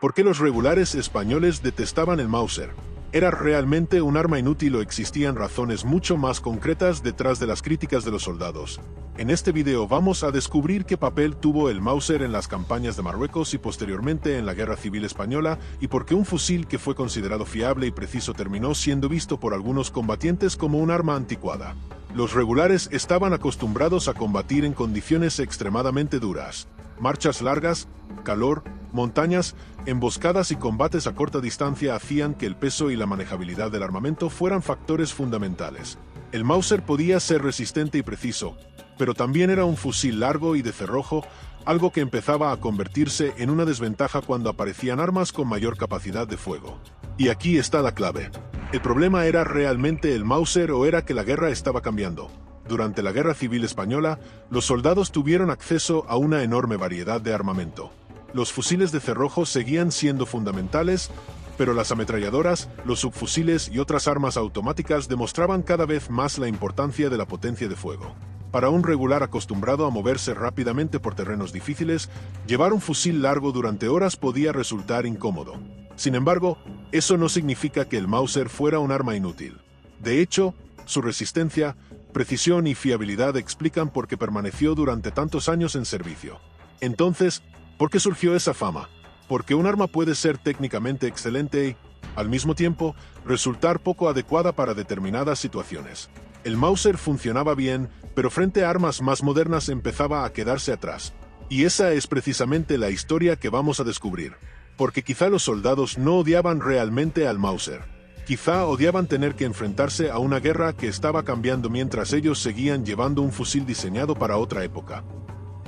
¿Por qué los regulares españoles detestaban el Mauser? ¿Era realmente un arma inútil o existían razones mucho más concretas detrás de las críticas de los soldados? En este video vamos a descubrir qué papel tuvo el Mauser en las campañas de Marruecos y posteriormente en la Guerra Civil Española, y por qué un fusil que fue considerado fiable y preciso terminó siendo visto por algunos combatientes como un arma anticuada. Los regulares estaban acostumbrados a combatir en condiciones extremadamente duras. Marchas largas, calor, montañas, emboscadas y combates a corta distancia hacían que el peso y la manejabilidad del armamento fueran factores fundamentales. El Mauser podía ser resistente y preciso, pero también era un fusil largo y de cerrojo, algo que empezaba a convertirse en una desventaja cuando aparecían armas con mayor capacidad de fuego. Y aquí está la clave. ¿El problema era realmente el Mauser o era que la guerra estaba cambiando? Durante la Guerra Civil Española, los soldados tuvieron acceso a una enorme variedad de armamento. Los fusiles de cerrojo seguían siendo fundamentales, pero las ametralladoras, los subfusiles y otras armas automáticas demostraban cada vez más la importancia de la potencia de fuego. Para un regular acostumbrado a moverse rápidamente por terrenos difíciles, llevar un fusil largo durante horas podía resultar incómodo. Sin embargo, eso no significa que el Mauser fuera un arma inútil. De hecho, su resistencia, precisión y fiabilidad explican por qué permaneció durante tantos años en servicio. Entonces, ¿por qué surgió esa fama? Porque un arma puede ser técnicamente excelente y, al mismo tiempo, resultar poco adecuada para determinadas situaciones. El Mauser funcionaba bien, pero frente a armas más modernas empezaba a quedarse atrás. Y esa es precisamente la historia que vamos a descubrir. Porque quizá los soldados no odiaban realmente al Mauser. Quizá odiaban tener que enfrentarse a una guerra que estaba cambiando mientras ellos seguían llevando un fusil diseñado para otra época.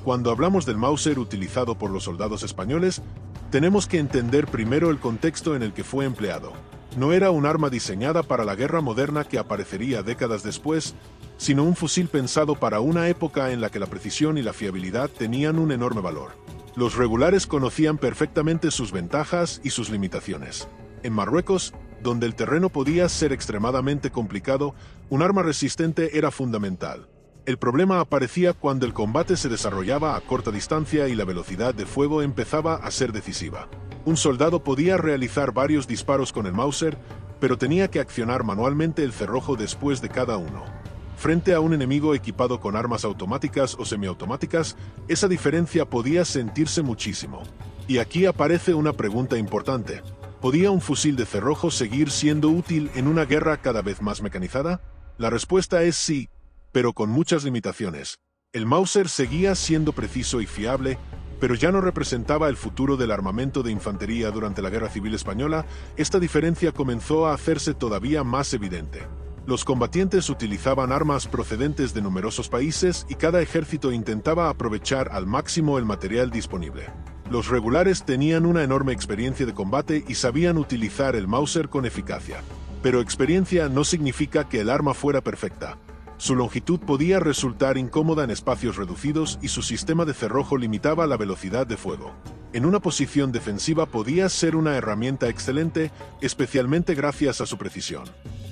Cuando hablamos del Mauser utilizado por los soldados españoles, tenemos que entender primero el contexto en el que fue empleado. No era un arma diseñada para la guerra moderna que aparecería décadas después, sino un fusil pensado para una época en la que la precisión y la fiabilidad tenían un enorme valor. Los regulares conocían perfectamente sus ventajas y sus limitaciones. En Marruecos, donde el terreno podía ser extremadamente complicado, un arma resistente era fundamental. El problema aparecía cuando el combate se desarrollaba a corta distancia y la velocidad de fuego empezaba a ser decisiva. Un soldado podía realizar varios disparos con el Mauser, pero tenía que accionar manualmente el cerrojo después de cada uno. Frente a un enemigo equipado con armas automáticas o semiautomáticas, esa diferencia podía sentirse muchísimo. Y aquí aparece una pregunta importante. ¿Podía un fusil de cerrojo seguir siendo útil en una guerra cada vez más mecanizada? La respuesta es sí, pero con muchas limitaciones. El Mauser seguía siendo preciso y fiable, pero ya no representaba el futuro del armamento de infantería durante la Guerra Civil Española. Esta diferencia comenzó a hacerse todavía más evidente. Los combatientes utilizaban armas procedentes de numerosos países y cada ejército intentaba aprovechar al máximo el material disponible. Los regulares tenían una enorme experiencia de combate y sabían utilizar el Mauser con eficacia. Pero experiencia no significa que el arma fuera perfecta. Su longitud podía resultar incómoda en espacios reducidos y su sistema de cerrojo limitaba la velocidad de fuego. En una posición defensiva podía ser una herramienta excelente, especialmente gracias a su precisión.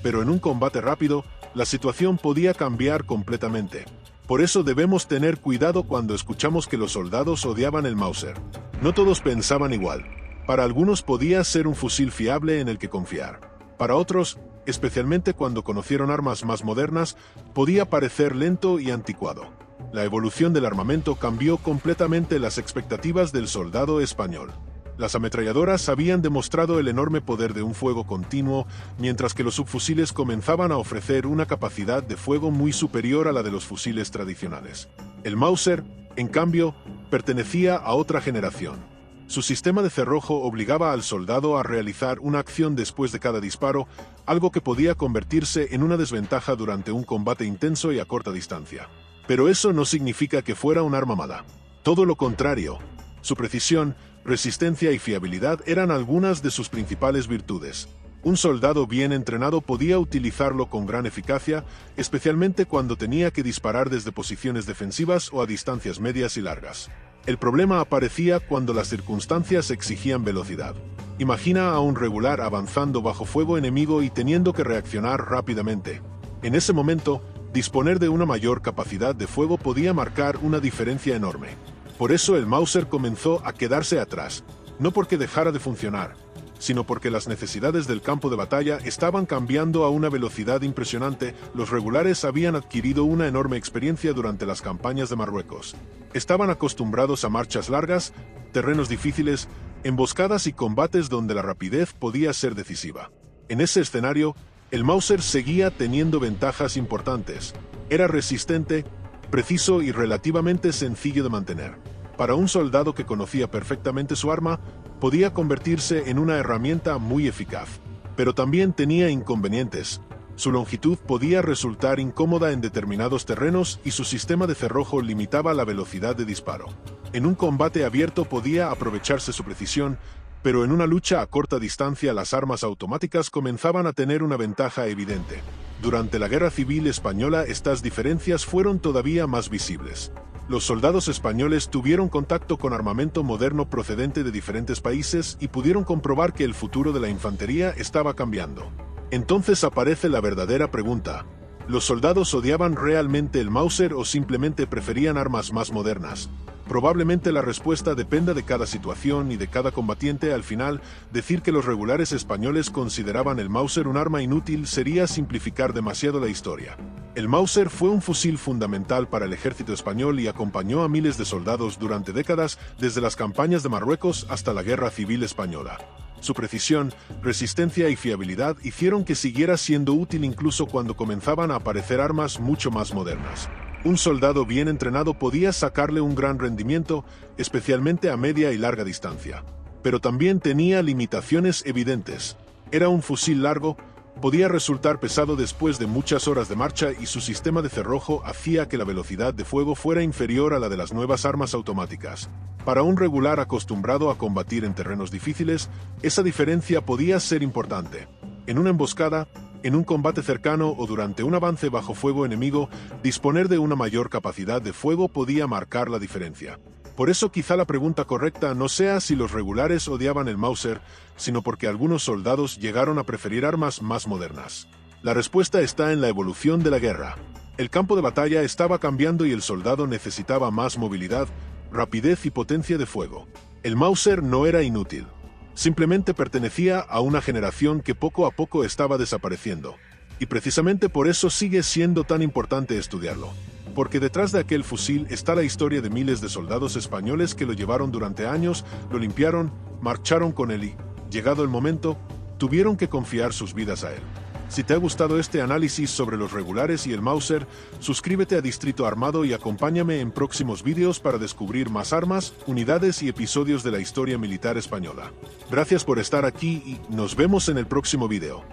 Pero en un combate rápido, la situación podía cambiar completamente. Por eso debemos tener cuidado cuando escuchamos que los soldados odiaban el Mauser. No todos pensaban igual. Para algunos podía ser un fusil fiable en el que confiar. Para otros, especialmente cuando conocieron armas más modernas, podía parecer lento y anticuado. La evolución del armamento cambió completamente las expectativas del soldado español. Las ametralladoras habían demostrado el enorme poder de un fuego continuo, mientras que los subfusiles comenzaban a ofrecer una capacidad de fuego muy superior a la de los fusiles tradicionales. El Mauser, en cambio, pertenecía a otra generación. Su sistema de cerrojo obligaba al soldado a realizar una acción después de cada disparo, algo que podía convertirse en una desventaja durante un combate intenso y a corta distancia. Pero eso no significa que fuera un arma mala. Todo lo contrario. Su precisión, resistencia y fiabilidad eran algunas de sus principales virtudes. Un soldado bien entrenado podía utilizarlo con gran eficacia, especialmente cuando tenía que disparar desde posiciones defensivas o a distancias medias y largas. El problema aparecía cuando las circunstancias exigían velocidad. Imagina a un regular avanzando bajo fuego enemigo y teniendo que reaccionar rápidamente. En ese momento, disponer de una mayor capacidad de fuego podía marcar una diferencia enorme. Por eso el Mauser comenzó a quedarse atrás. no porque dejara de funcionar, sino porque las necesidades del campo de batalla estaban cambiando a una velocidad impresionante. Los regulares habían adquirido una enorme experiencia durante las campañas de Marruecos. Estaban acostumbrados a marchas largas, terrenos difíciles, emboscadas y combates donde la rapidez podía ser decisiva. En ese escenario, el Mauser seguía teniendo ventajas importantes. Era resistente, preciso y relativamente sencillo de mantener. Para un soldado que conocía perfectamente su arma, podía convertirse en una herramienta muy eficaz. Pero también tenía inconvenientes. Su longitud podía resultar incómoda en determinados terrenos y su sistema de cerrojo limitaba la velocidad de disparo. En un combate abierto podía aprovecharse su precisión, pero en una lucha a corta distancia las armas automáticas comenzaban a tener una ventaja evidente. Durante la Guerra Civil Española estas diferencias fueron todavía más visibles. Los soldados españoles tuvieron contacto con armamento moderno procedente de diferentes países y pudieron comprobar que el futuro de la infantería estaba cambiando. Entonces aparece la verdadera pregunta: ¿los soldados odiaban realmente el Mauser o simplemente preferían armas más modernas? Probablemente la respuesta dependa de cada situación y de cada combatiente. Al final, decir que los regulares españoles consideraban el Mauser un arma inútil sería simplificar demasiado la historia. El Mauser fue un fusil fundamental para el ejército español y acompañó a miles de soldados durante décadas, desde las campañas de Marruecos hasta la Guerra Civil Española. Su precisión, resistencia y fiabilidad hicieron que siguiera siendo útil incluso cuando comenzaban a aparecer armas mucho más modernas. Un soldado bien entrenado podía sacarle un gran rendimiento, especialmente a media y larga distancia. Pero también tenía limitaciones evidentes. Era un fusil largo, podía resultar pesado después de muchas horas de marcha y su sistema de cerrojo hacía que la velocidad de fuego fuera inferior a la de las nuevas armas automáticas. Para un regular acostumbrado a combatir en terrenos difíciles, esa diferencia podía ser importante. En una emboscada, en un combate cercano o durante un avance bajo fuego enemigo, disponer de una mayor capacidad de fuego podía marcar la diferencia. Por eso quizá la pregunta correcta no sea si los regulares odiaban el Mauser, sino porque algunos soldados llegaron a preferir armas más modernas. La respuesta está en la evolución de la guerra. El campo de batalla estaba cambiando y el soldado necesitaba más movilidad, rapidez y potencia de fuego. El Mauser no era inútil. Simplemente pertenecía a una generación que poco a poco estaba desapareciendo. Y precisamente por eso sigue siendo tan importante estudiarlo. Porque detrás de aquel fusil está la historia de miles de soldados españoles que lo llevaron durante años, lo limpiaron, marcharon con él y, llegado el momento, tuvieron que confiar sus vidas a él. Si te ha gustado este análisis sobre los regulares y el Mauser, suscríbete a Distrito Armado y acompáñame en próximos vídeos para descubrir más armas, unidades y episodios de la historia militar española. Gracias por estar aquí y nos vemos en el próximo video.